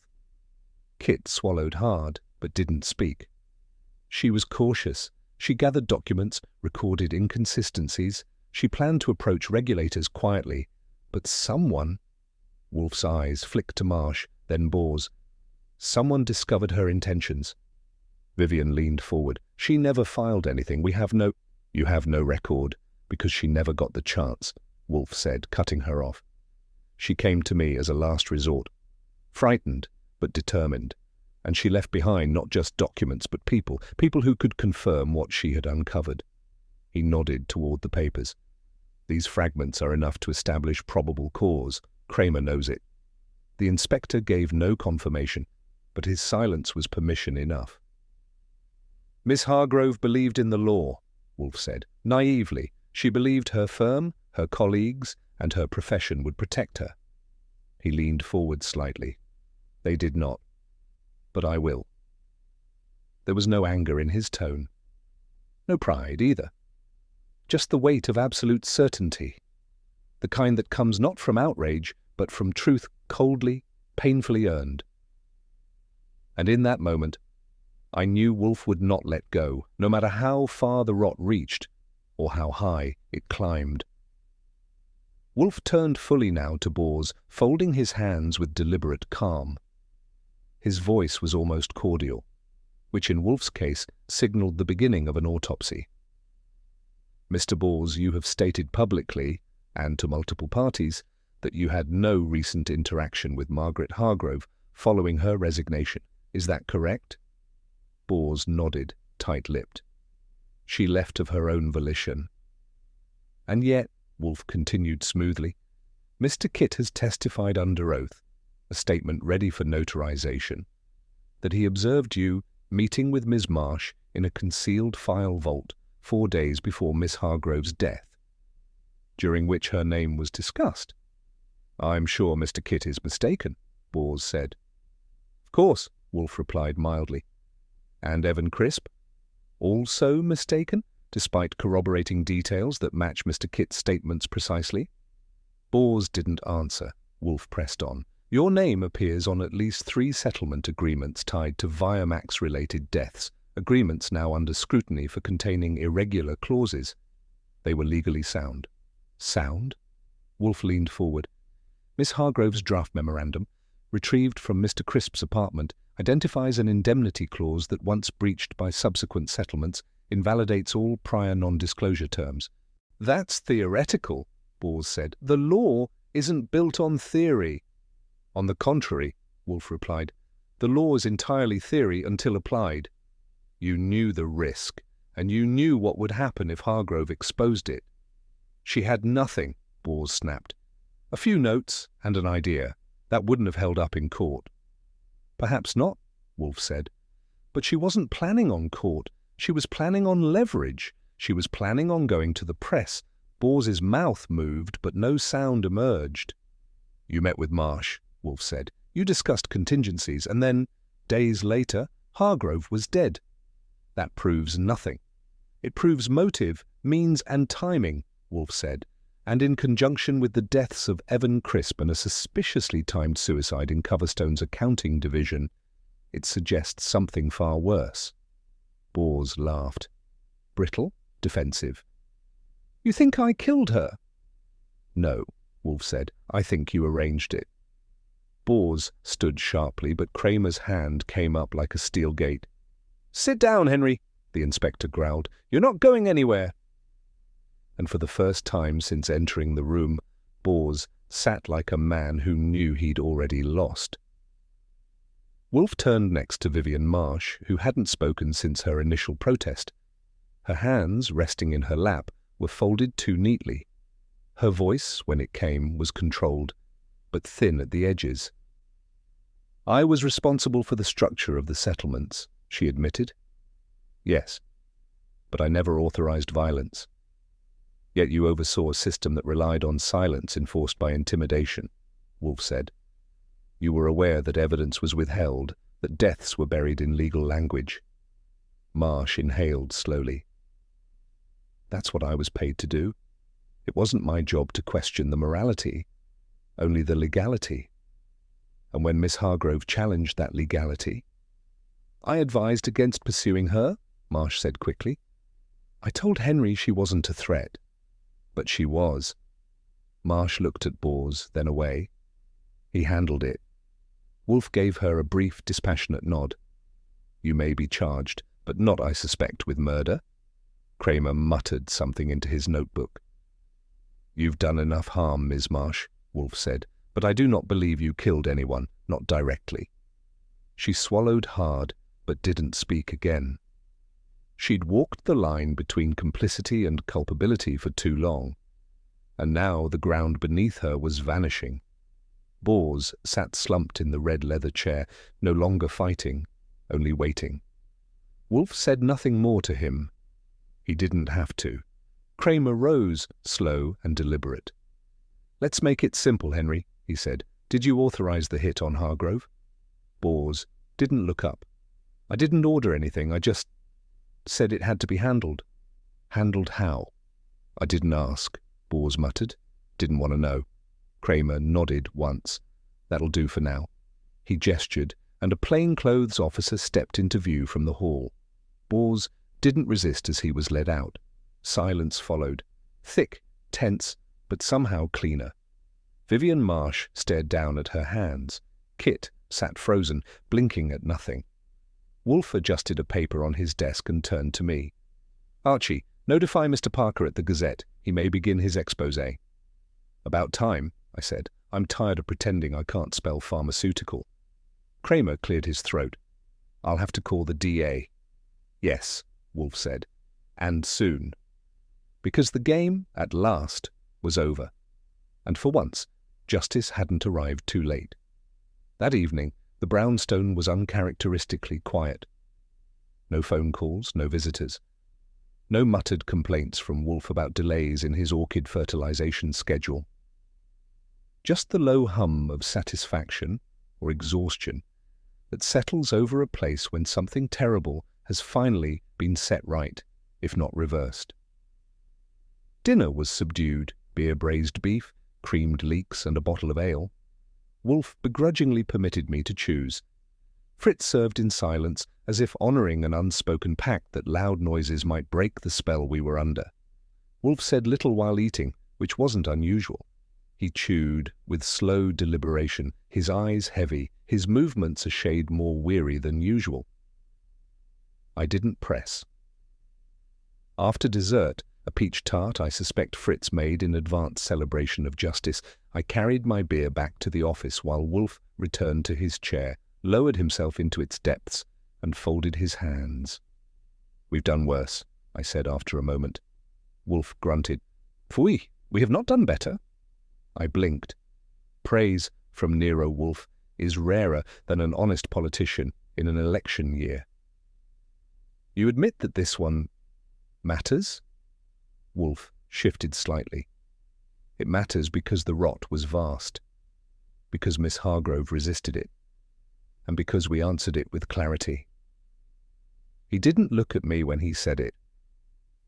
Kit swallowed hard, but didn't speak. She was cautious. She gathered documents, recorded inconsistencies. She planned to approach regulators quietly, but someone— Wolfe's eyes flicked to Marsh, then Bors. Someone discovered her intentions. Vivian leaned forward. She never filed anything. You have no record, because she never got the chance, Wolfe said, cutting her off. She came to me as a last resort, frightened but determined, and she left behind not just documents but people who could confirm what she had uncovered. He nodded toward the papers. These fragments are enough to establish probable cause. Kramer knows it. The inspector gave no confirmation, but his silence was permission enough. Miss Hargrove believed in the law, Wolfe said. Naively, she believed her firm, her colleagues, and her profession would protect her. He leaned forward slightly. They did not. But I will. There was no anger in his tone. No pride either. Just the weight of absolute certainty. The kind that comes not from outrage, but from truth coldly, painfully earned. And in that moment, I knew Wolfe would not let go, no matter how far the rot reached, or how high it climbed. Wolfe turned fully now to Bors, folding his hands with deliberate calm. His voice was almost cordial, which in Wolfe's case signalled the beginning of an autopsy. Mr. Bors, you have stated publicly, and to multiple parties, that you had no recent interaction with Margaret Hargrove following her resignation. Is that correct? Bors nodded, tight-lipped. She left of her own volition. And yet, Wolfe continued smoothly, Mr. Kit has testified under oath, a statement ready for notarization, that he observed you meeting with Ms. Marsh in a concealed file vault 4 days before Miss Hargrove's death, during which her name was discussed. I'm sure Mr. Kit is mistaken, Bors said. Of course, Wolfe replied mildly. And Evan Crisp? Also mistaken, despite corroborating details that match Mr. Kit's statements precisely? Bors didn't answer. Wolfe pressed on. Your name appears on at least 3 settlement agreements tied to Viamax-related deaths, agreements now under scrutiny for containing irregular clauses. They were legally sound. Sound? Wolfe leaned forward. Miss Hargrove's draft memorandum, retrieved from Mr. Crisp's apartment, identifies an indemnity clause that, once breached by subsequent settlements, invalidates all prior non-disclosure terms. That's theoretical, Bors said. The law isn't built on theory. On the contrary, Wolfe replied, the law is entirely theory until applied. You knew the risk, and you knew what would happen if Hargrove exposed it. She had nothing, Bors snapped. A few notes and an idea. That wouldn't have held up in court. Perhaps not, Wolfe said. But she wasn't planning on court. She was planning on leverage. She was planning on going to the press. Bors's mouth moved, but no sound emerged. You met with Marsh, Wolfe said. You discussed contingencies, and then, days later, Hargrove was dead. That proves nothing. It proves motive, means and timing, Wolfe said, and in conjunction with the deaths of Evan Crisp and a suspiciously timed suicide in Coverstone's accounting division, it suggests something far worse. Bors laughed. Brittle, defensive. You think I killed her? No, Wolfe said. I think you arranged it. Bors stood sharply, but Kramer's hand came up like a steel gate. Sit down, Henry, the inspector growled. You're not going anywhere. And for the first time since entering the room, Bors sat like a man who knew he'd already lost. Wolfe turned next to Vivian Marsh, who hadn't spoken since her initial protest. Her hands, resting in her lap, were folded too neatly. Her voice, when it came, was controlled, but thin at the edges. I was responsible for the structure of the settlements, she admitted. Yes, but I never authorized violence. Yet you oversaw a system that relied on silence enforced by intimidation, Wolfe said. You were aware that evidence was withheld, that deaths were buried in legal language. Marsh inhaled slowly. That's what I was paid to do. It wasn't my job to question the morality, only the legality. And when Miss Hargrove challenged that legality, I advised against pursuing her, Marsh said quickly. I told Henry she wasn't a threat. But she was. Marsh looked at Bors, then away. He handled it. Wolfe gave her a brief, dispassionate nod. You may be charged, but not, I suspect, with murder. Kramer muttered something into his notebook. You've done enough harm, Ms. Marsh, Wolfe said, but I do not believe you killed anyone, not directly. She swallowed hard, but didn't speak again. She'd walked the line between complicity and culpability for too long, and now the ground beneath her was vanishing. Bors sat slumped in the red leather chair, no longer fighting, only waiting. Wolfe said nothing more to him. He didn't have to. Kramer rose, slow and deliberate. Let's make it simple, Henry, he said. Did you authorize the hit on Hargrove? Bors didn't look up. I didn't order anything, I just said it had to be handled. Handled how? I didn't ask, Bors muttered. Didn't want to know. Kramer nodded once. That'll do for now. He gestured, and a plainclothes officer stepped into view from the hall. Bors didn't resist as he was led out. Silence followed. Thick, tense, but somehow cleaner. Vivian Marsh stared down at her hands. Kit sat frozen, blinking at nothing. Wolfe adjusted a paper on his desk and turned to me. Archie, notify Mr. Parker at the Gazette. He may begin his exposé. About time, I said. I'm tired of pretending I can't spell pharmaceutical. Kramer cleared his throat. I'll have to call the DA. Yes, Wolfe said. And soon. Because the game, at last, was over. And for once, justice hadn't arrived too late. That evening, the brownstone was uncharacteristically quiet. No phone calls, no visitors. No muttered complaints from Wolfe about delays in his orchid fertilization schedule. Just the low hum of satisfaction, or exhaustion, that settles over a place when something terrible has finally been set right, if not reversed. Dinner was subdued, beer-braised beef, creamed leeks and a bottle of ale. Wolfe begrudgingly permitted me to choose. Fritz served in silence, as if honouring an unspoken pact that loud noises might break the spell we were under. Wolfe said little while eating, which wasn't unusual. He chewed, with slow deliberation, his eyes heavy, his movements a shade more weary than usual. I didn't press. After dessert, a peach tart I suspect Fritz made in advance celebration of justice, I carried my beer back to the office while Wolfe returned to his chair, lowered himself into its depths, and folded his hands. We've done worse, I said after a moment. Wolfe grunted. Phooey, we have not done better. I blinked. Praise from Nero Wolfe is rarer than an honest politician in an election year. You admit that this one matters? Wolfe shifted slightly. It matters because the rot was vast, because Miss Hargrove resisted it, and because we answered it with clarity. He didn't look at me when he said it,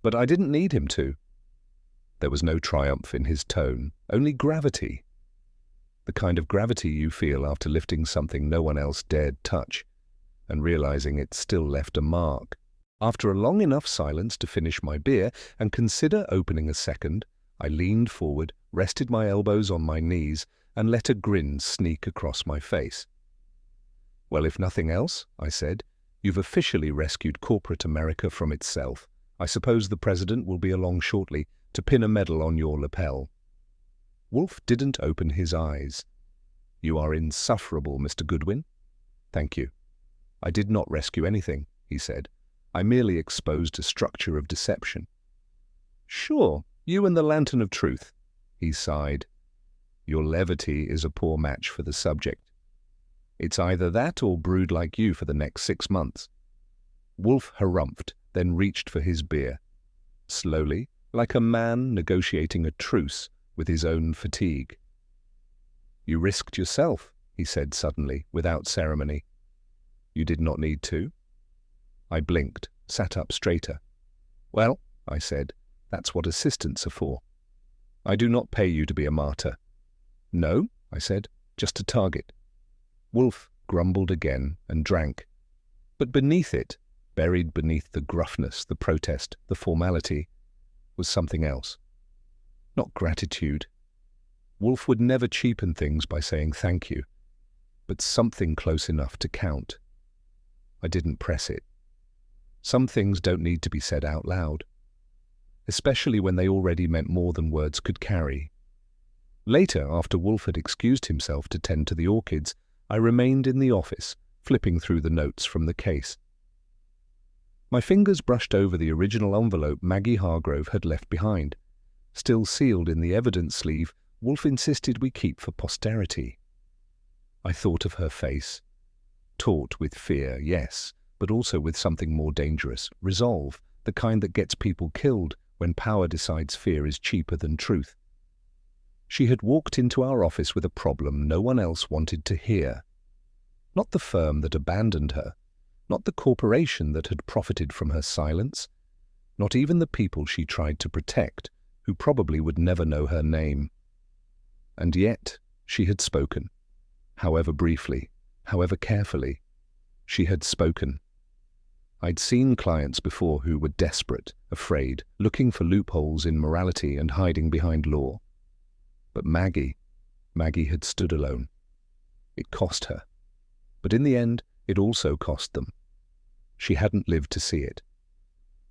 but I didn't need him to. There was no triumph in his tone, only gravity. The kind of gravity you feel after lifting something no one else dared touch, and realizing it still left a mark. After a long enough silence to finish my beer and consider opening a second, I leaned forward, rested my elbows on my knees, and let a grin sneak across my face. "Well, if nothing else," I said, "you've officially rescued corporate America from itself. I suppose the president will be along shortly to pin a medal on your lapel." Wolfe didn't open his eyes. "You are insufferable, Mr. Goodwin." "Thank you." "I did not rescue anything," he said. "I merely exposed a structure of deception." "Sure, you and the lantern of truth," he sighed. "Your levity is a poor match for the subject. It's either that or brood like you for the next 6 months." Wolfe harumphed, then reached for his beer. Slowly, like a man negotiating a truce with his own fatigue. "You risked yourself," he said suddenly, without ceremony. "You did not need to." I blinked, sat up straighter. "Well," I said, "that's what assistants are for. I do not pay you to be a martyr." "No," I said, "just a target." Wolfe grumbled again and drank. But beneath it, buried beneath the gruffness, the protest, the formality, was something else. Not gratitude. Wolfe would never cheapen things by saying thank you, but something close enough to count. I didn't press it. Some things don't need to be said out loud, especially when they already meant more than words could carry. Later, after Wolfe had excused himself to tend to the orchids, I remained in the office, flipping through the notes from the case. My fingers brushed over the original envelope Maggie Hargrove had left behind. Still sealed in the evidence sleeve, Wolfe insisted we keep for posterity. I thought of her face. Taut with fear, yes, but also with something more dangerous, resolve, the kind that gets people killed when power decides fear is cheaper than truth. She had walked into our office with a problem no one else wanted to hear. Not the firm that abandoned her, not the corporation that had profited from her silence, not even the people she tried to protect, who probably would never know her name. And yet she had spoken. However briefly, however carefully, she had spoken. I'd seen clients before who were desperate, afraid, looking for loopholes in morality and hiding behind law. But Maggie had stood alone. It cost her. But in the end, it also cost them. She hadn't lived to see it.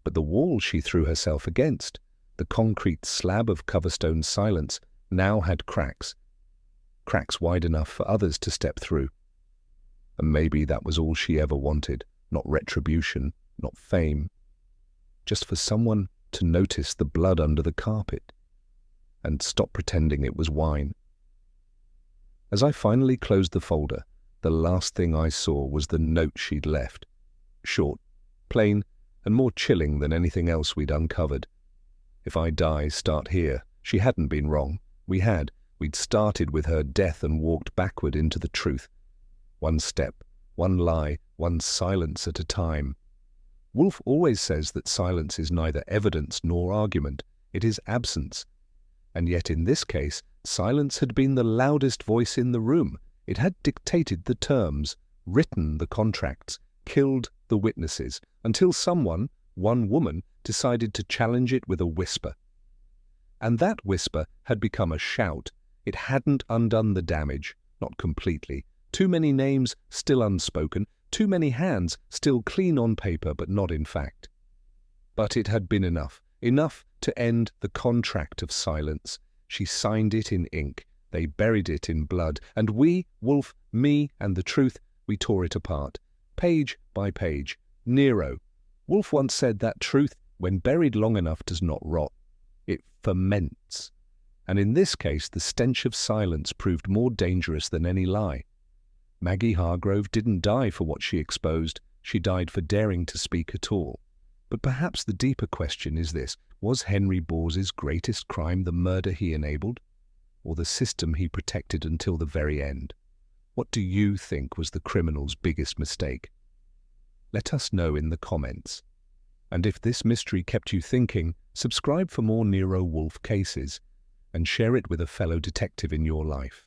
But the wall she threw herself against, the concrete slab of Coverstone's silence, now had cracks wide enough for others to step through. And maybe that was all she ever wanted, not retribution, not fame, just for someone to notice the blood under the carpet and stop pretending it was wine. As I finally closed the folder, the last thing I saw was the note she'd left. Short, plain, and more chilling than anything else we'd uncovered. "If I die, start here." She hadn't been wrong. We'd started with her death and walked backward into the truth. One step, one lie, one silence at a time. Wolfe always says that silence is neither evidence nor argument. It is absence. And yet in this case, silence had been the loudest voice in the room. It had dictated the terms, written the contracts, killed the witnesses, until someone, one woman, decided to challenge it with a whisper. And that whisper had become a shout. It hadn't undone the damage, not completely. Too many names still unspoken, too many hands still clean on paper but not in fact. But it had been enough to end the contract of silence. She signed it in ink. They buried it in blood. And we, Wolfe, me, and the truth, we tore it apart, page by page. Nero. Wolfe once said that truth, when buried long enough, does not rot. It ferments. And in this case, the stench of silence proved more dangerous than any lie. Maggie Hargrove didn't die for what she exposed, she died for daring to speak at all. But perhaps the deeper question is this: was Henry Bors's greatest crime the murder he enabled, or the system he protected until the very end? What do you think was the criminal's biggest mistake? Let us know in the comments. And if this mystery kept you thinking, subscribe for more Nero Wolfe cases and share it with a fellow detective in your life.